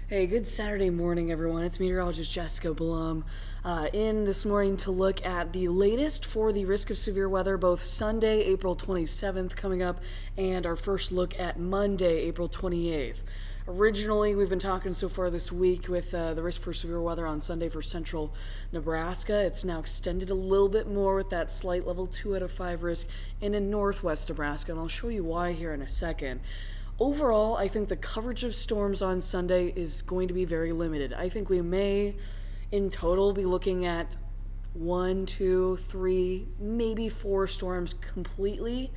Hey, good Saturday morning, everyone. It's meteorologist Jessica Blum in this morning to look at the latest for the risk of severe weather, both Sunday, April 27th coming up, and our first look at Monday, April 28th. Originally, we've been talking so far this week with the risk for severe weather on Sunday for central Nebraska. It's now extended a little bit more with that slight level 2 out of 5 risk in northwest Nebraska, and I'll show you why here in a second. Overall, I think the coverage of storms on Sunday is going to be very limited. I think we may, in total, be looking at 1, 2, 3, maybe 4 storms completely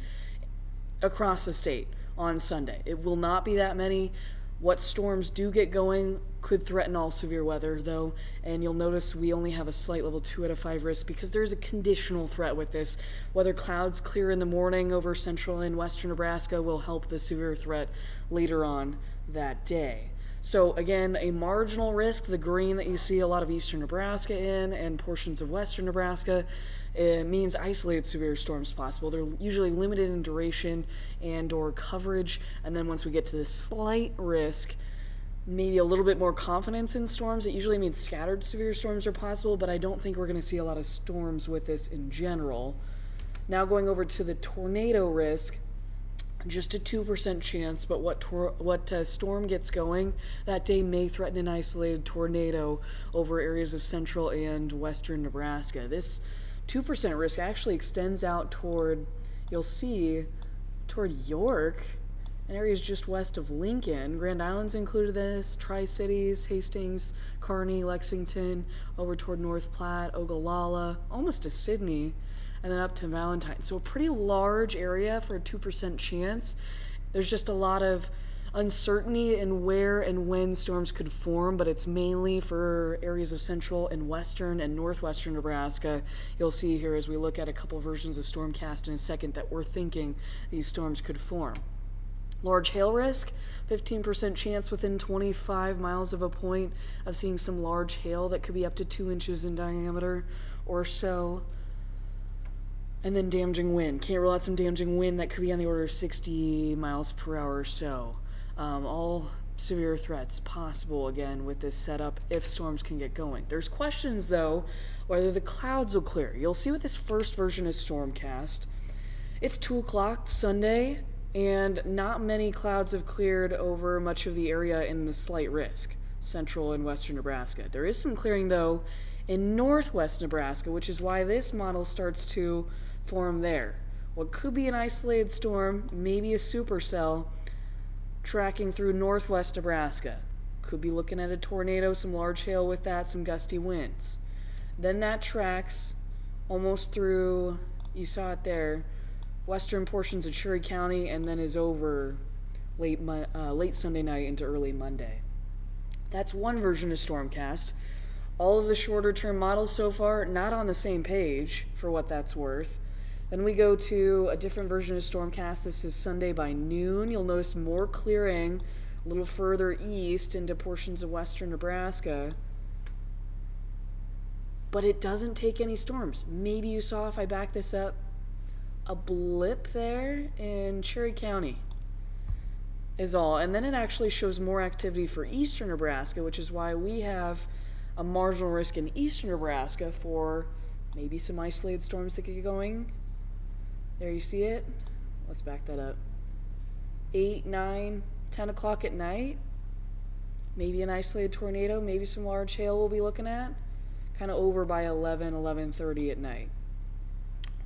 across the state on Sunday. It will not be that many. What storms do get going could threaten all severe weather, though, and you'll notice we only have a slight level 2 out of 5 risk because there's a conditional threat with this. Whether clouds clear in the morning over central and western Nebraska will help the severe threat later on that day. So again, a marginal risk, the green that you see a lot of eastern Nebraska in and portions of western Nebraska, it means isolated severe storms possible. They're usually limited in duration and or coverage, and then once we get to the slight risk, maybe a little bit more confidence in storms. It usually means scattered severe storms are possible, but I don't think we're going to see a lot of storms with this in general. Now going over to the tornado risk, just a 2% chance, but what storm gets going that day may threaten an isolated tornado over areas of central and western Nebraska. This 2% risk actually extends out toward, you'll see, toward York and areas just west of Lincoln. Grand Island's included this, Tri-Cities, Hastings, Kearney, Lexington, over toward North Platte, Ogallala, almost to Sidney, and then up to Valentine. So a pretty large area for a 2% chance. There's just a lot of uncertainty in where and when storms could form, but it's mainly for areas of central and western and northwestern Nebraska. You'll see here as we look at a couple versions of Stormcast in a second that we're thinking these storms could form. Large hail risk, 15% chance within 25 miles of a point of seeing some large hail that could be up to 2 inches in diameter or so. And then damaging wind. Can't rule out some damaging wind that could be on the order of 60 miles per hour or so. All severe threats possible again with this setup if storms can get going. There's questions though whether the clouds will clear. You'll see with this first version of Stormcast, it's 2 o'clock Sunday and not many clouds have cleared over much of the area in the slight risk, central and western Nebraska. There is some clearing though in northwest Nebraska, which is why this model starts to form there. What could be an isolated storm, maybe a supercell, tracking through northwest Nebraska. Could be looking at a tornado, some large hail with that, some gusty winds. Then that tracks almost through, you saw it there, western portions of Cherry County, and then is over late Sunday night into early Monday. That's one version of Stormcast. All of the shorter term models so far, not on the same page for what that's worth. Then we go to a different version of Stormcast. This is Sunday by noon. You'll notice more clearing a little further east into portions of western Nebraska. But it doesn't take any storms. Maybe you saw, if I back this up, a blip there in Cherry County is all. And then it actually shows more activity for eastern Nebraska, which is why we have a marginal risk in eastern Nebraska for maybe some isolated storms that get going. There you see it. Let's back that up. 8, 9, 10 o'clock at night. Maybe an isolated tornado, maybe some large hail we'll be looking at. Kind of over by 11:30 at night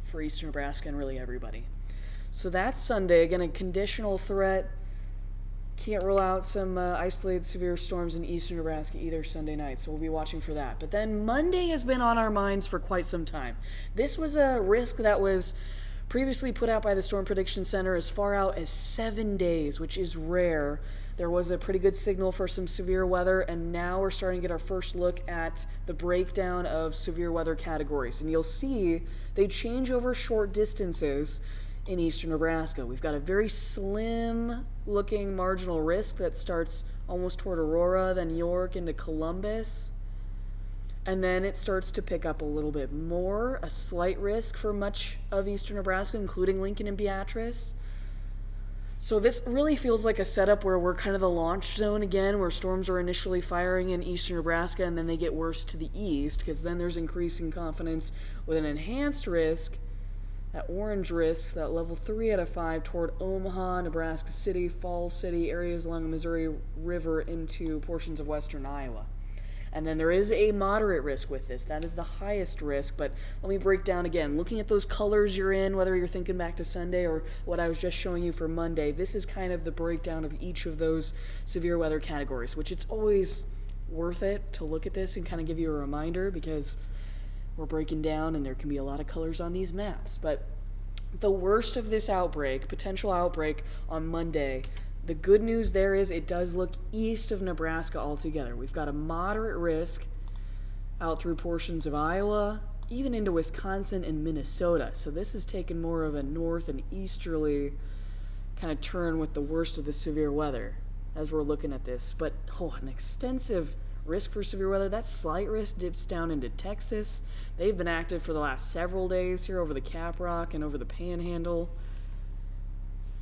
for eastern Nebraska and really everybody. So that's Sunday. Again, a conditional threat. Can't rule out some isolated severe storms in eastern Nebraska either Sunday night, so we'll be watching for that. But then Monday has been on our minds for quite some time. This was a risk that was previously put out by the Storm Prediction Center as far out as 7 days, which is rare. There was a pretty good signal for some severe weather, and now we're starting to get our first look at the breakdown of severe weather categories. And you'll see they change over short distances in eastern Nebraska. We've got a very slim looking marginal risk that starts almost toward Aurora, then York into Columbus. And then it starts to pick up a little bit more, a slight risk for much of eastern Nebraska, including Lincoln and Beatrice. So this really feels like a setup where we're kind of the launch zone again, where storms are initially firing in eastern Nebraska and then they get worse to the east, because then there's increasing confidence with an enhanced risk, that orange risk, that level 3 out of 5 toward Omaha, Nebraska City, Falls City, areas along the Missouri River into portions of western Iowa. And then there is a moderate risk with this. That is the highest risk, but let me break down again. Looking at those colors you're in, whether you're thinking back to Sunday or what I was just showing you for Monday, this is kind of the breakdown of each of those severe weather categories, which it's always worth it to look at this and kind of give you a reminder, because we're breaking down and there can be a lot of colors on these maps. But the worst of this outbreak, potential outbreak on Monday, the good news there is it does look east of Nebraska altogether. We've got a moderate risk out through portions of Iowa, even into Wisconsin and Minnesota. So this is taking more of a north and easterly kind of turn with the worst of the severe weather as we're looking at this. But an extensive risk for severe weather. That slight risk dips down into Texas. They've been active for the last several days here over the Cap Rock and over the Panhandle.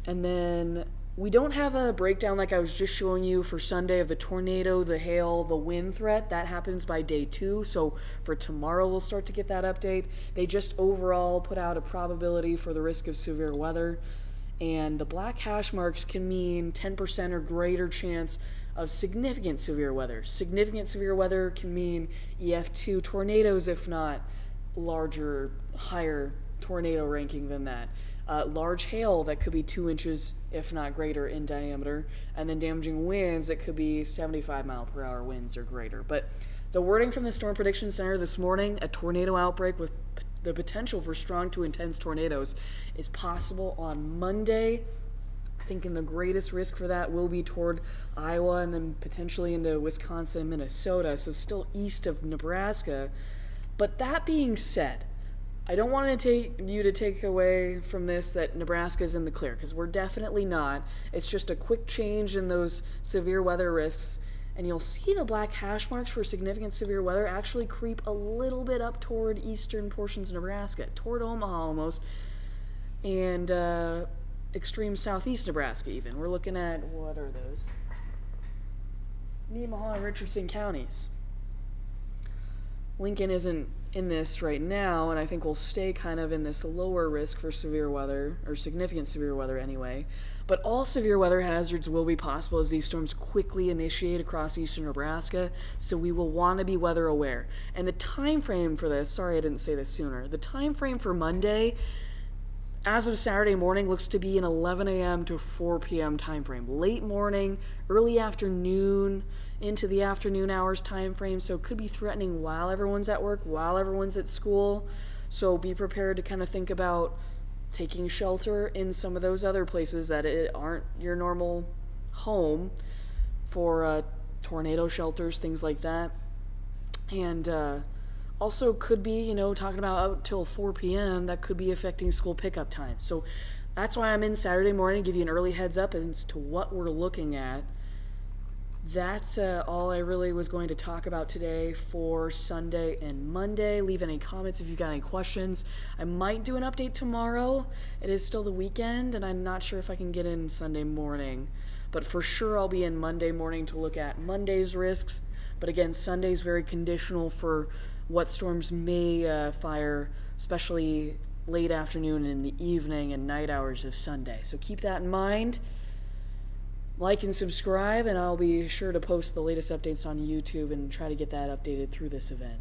And then we don't have a breakdown like I was just showing you for Sunday of the tornado, the hail, the wind threat. That happens by day 2. So for tomorrow, we'll start to get that update. They just overall put out a probability for the risk of severe weather. And the black hash marks can mean 10% or greater chance of significant severe weather. Significant severe weather can mean EF2 tornadoes, if not larger, higher tornado ranking than that. Large hail that could be 2 inches, if not greater, in diameter, and then damaging winds that could be 75 mile per hour winds or greater. But the wording from the Storm Prediction Center this morning, a tornado outbreak with the potential for strong to intense tornadoes is possible on Monday. Thinking the greatest risk for that will be toward Iowa and then potentially into Wisconsin, Minnesota, so still east of Nebraska. But that being said, I don't want to take away from this that Nebraska is in the clear, because we're definitely not. It's just a quick change in those severe weather risks, and you'll see the black hash marks for significant severe weather actually creep a little bit up toward eastern portions of Nebraska, toward Omaha almost, and extreme southeast Nebraska even. We're looking at, what are those? Nemaha and Richardson counties. Lincoln isn't in this right now, and I think we'll stay kind of in this lower risk for severe weather, or significant severe weather anyway. But all severe weather hazards will be possible as these storms quickly initiate across eastern Nebraska, so we will want to be weather aware. And the time frame for this, sorry I didn't say this sooner, the time frame for Monday, as of Saturday morning, looks to be an 11 a.m. to 4 p.m. time frame. Late morning, early afternoon, into the afternoon hours time frame, so it could be threatening while everyone's at work, while everyone's at school. So be prepared to kind of think about taking shelter in some of those other places that aren't your normal home for tornado shelters, things like that. And also could be, talking about out till 4 p.m., that could be affecting school pickup time. So that's why I'm in Saturday morning, give you an early heads up as to what we're looking at. That's all I really was going to talk about today for Sunday and Monday. Leave any comments if you've got any questions. I might do an update tomorrow. It is still the weekend, and I'm not sure if I can get in Sunday morning. But for sure I'll be in Monday morning to look at Monday's risks. But again, Sunday's very conditional for what storms may fire, especially late afternoon and in the evening and night hours of Sunday. So keep that in mind. Like and subscribe, and I'll be sure to post the latest updates on YouTube and try to get that updated through this event.